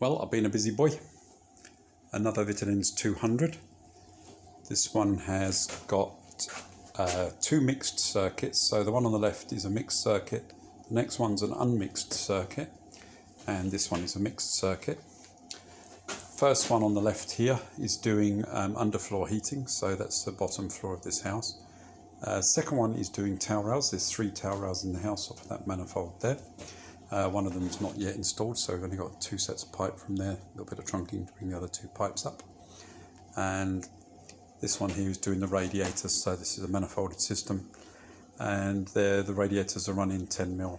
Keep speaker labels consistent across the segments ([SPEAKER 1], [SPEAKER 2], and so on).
[SPEAKER 1] Well, I've been a busy boy. Another Vitalins 200. This one has got two mixed circuits. So the one on the left is a mixed circuit. The next one's an unmixed circuit. And this one is a mixed circuit. First one on the left here is doing underfloor heating. So that's the bottom floor of this house. Second one is doing towel rails. There's 3 towel rails in the house off of that manifold there. One of them is not yet installed, so we've only got 2 sets of pipe from there, a little bit of trunking to bring the other 2 pipes up. And this one here is doing the radiators, so this is a manifolded system. And the radiators are running 10mm.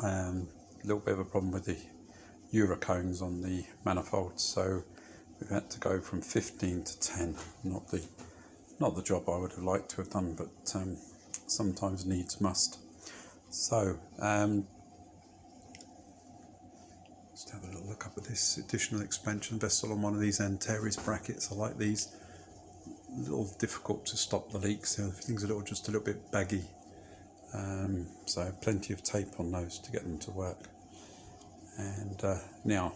[SPEAKER 1] A little bit of a problem with the Eurocones on the manifold, so we've had to go from 15 to 10. Not the job I would have liked to have done, but sometimes needs must. So, just have a little look up at this additional expansion vessel on one of these Antares brackets. I like these. A little difficult to stop the leaks. Everything's just a little bit baggy. So plenty of tape on those to get them to work. And now,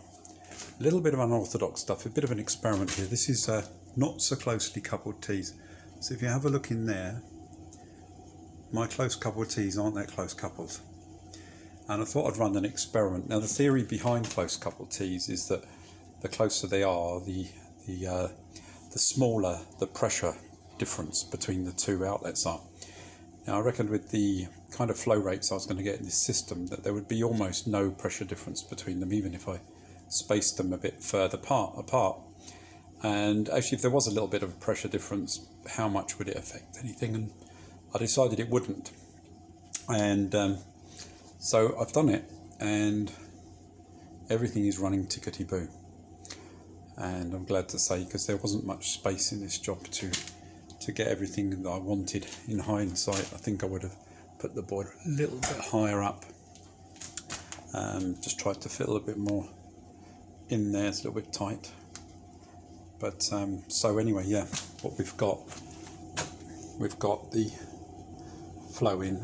[SPEAKER 1] a little bit of unorthodox stuff, a bit of an experiment here. This is not so closely coupled T's. So if you have a look in there, my close coupled T's aren't that close coupled. And I thought I'd run an experiment. Now the theory behind close coupled T's is that the closer they are, the smaller the pressure difference between the 2 outlets are. Now I reckoned with the kind of flow rates I was going to get in this system that there would be almost no pressure difference between them, even if I spaced them a bit further apart. And actually, if there was a little bit of a pressure difference, how much would it affect anything? And I decided it wouldn't. And so I've done it, and everything is running tickety-boo. And I'm glad to say, because there wasn't much space in this job to get everything that I wanted. In hindsight, I think I would have put the boiler a little bit higher up. Just tried to fit a little bit more in there. It's a little bit tight. But so anyway, yeah, what we've got the flow in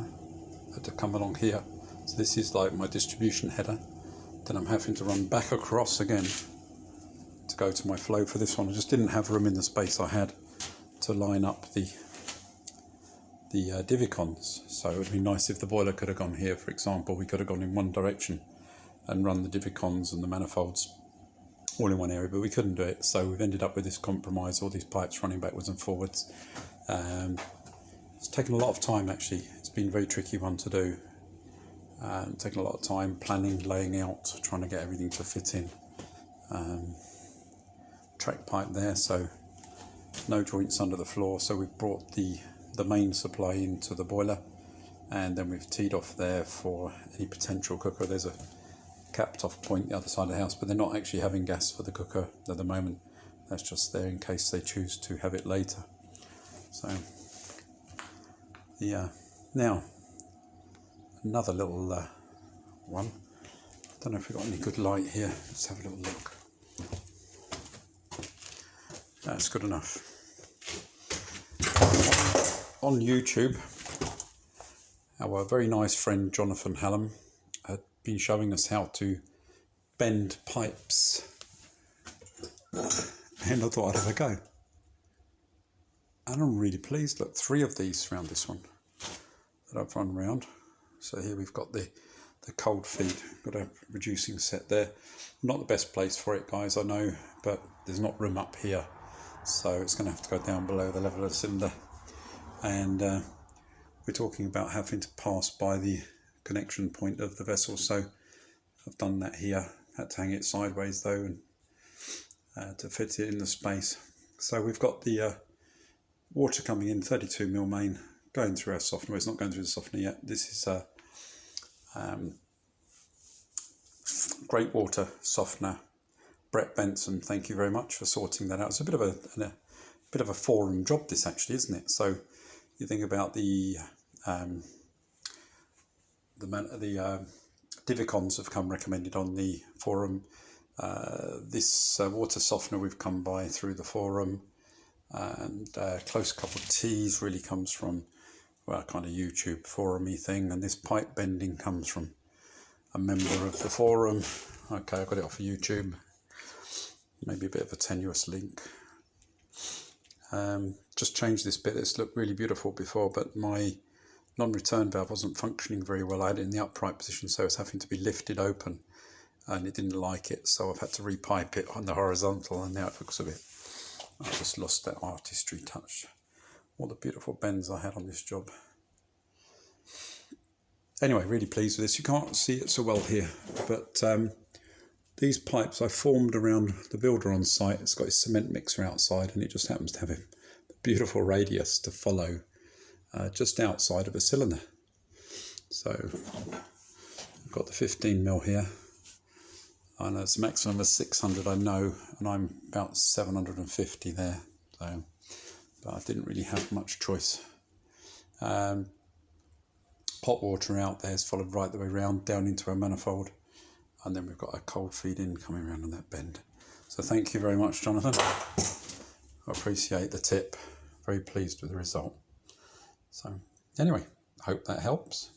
[SPEAKER 1] to come along here. So this is like my distribution header. Then I'm having to run back across again to go to my flow for this one. I just didn't have room in the space I had to line up the divicons. So it would be nice if the boiler could have gone here, for example. We could have gone in one direction and run the divicons and the manifolds all in one area, but we couldn't do it. So we've ended up with this compromise, all these pipes running backwards and forwards. It's taken a lot of time, actually. It's been a very tricky one to do. Taken a lot of time planning, laying out, trying to get everything to fit in. Track pipe there, so no joints under the floor. So we've brought the main supply into the boiler, and then we've teed off there for any potential cooker. There's a capped off point the other side of the house, but they're not actually having gas for the cooker at the moment. That's just there in case they choose to have it later. So yeah, now another little one. I don't know if we've got any good light here. Let's have a little look. That's good enough. On YouTube, our very nice friend Jonathan Hallam had been showing us how to bend pipes, and I thought I'd have a go. And I'm really pleased. Look, 3 of these around this one that I've run around. So here we've got the cold feed, got a reducing set there. Not the best place for it, guys, I know, but there's not room up here, so it's going to have to go down below the level of the cylinder. And we're talking about having to pass by the connection point of the vessel, so I've done that here. Had to hang it sideways though, and to fit it in the space. So we've got the water coming in, 32mm main, going through our softener. Well, it's not going through the softener yet. This is a great water softener. Brett Benson, thank you very much for sorting that out. It's a bit of a forum job, this actually, isn't it? So you think about the divicons have come recommended on the forum. This water softener we've come by through the forum, and close coupled T's really comes from, well, kind of YouTube forum-y thing, and this pipe bending comes from a member of the forum. Okay, I got it off of YouTube. Maybe a bit of a tenuous link. Just changed this bit. It's looked really beautiful before, but my non-return valve wasn't functioning very well. I had it in the upright position, so it's having to be lifted open, and it didn't like it, so I've had to repipe it on the horizontal, and now it looks a bit... I just lost that artistry touch. All the beautiful bends I had on this job. Anyway, really pleased with this. You can't see it so well here, but these pipes I formed around the builder on site. It's got his cement mixer outside, and it just happens to have a beautiful radius to follow just outside of a cylinder. So I've got the 15mm here. I know it's a maximum of 600, I know, and I'm about 750 there. So, but I didn't really have much choice. Pot water out there is followed right the way round down into our manifold, and then we've got a cold feed in coming around on that bend. So thank you very much, Jonathan. I appreciate the tip. Very pleased with the result. So anyway, I hope that helps.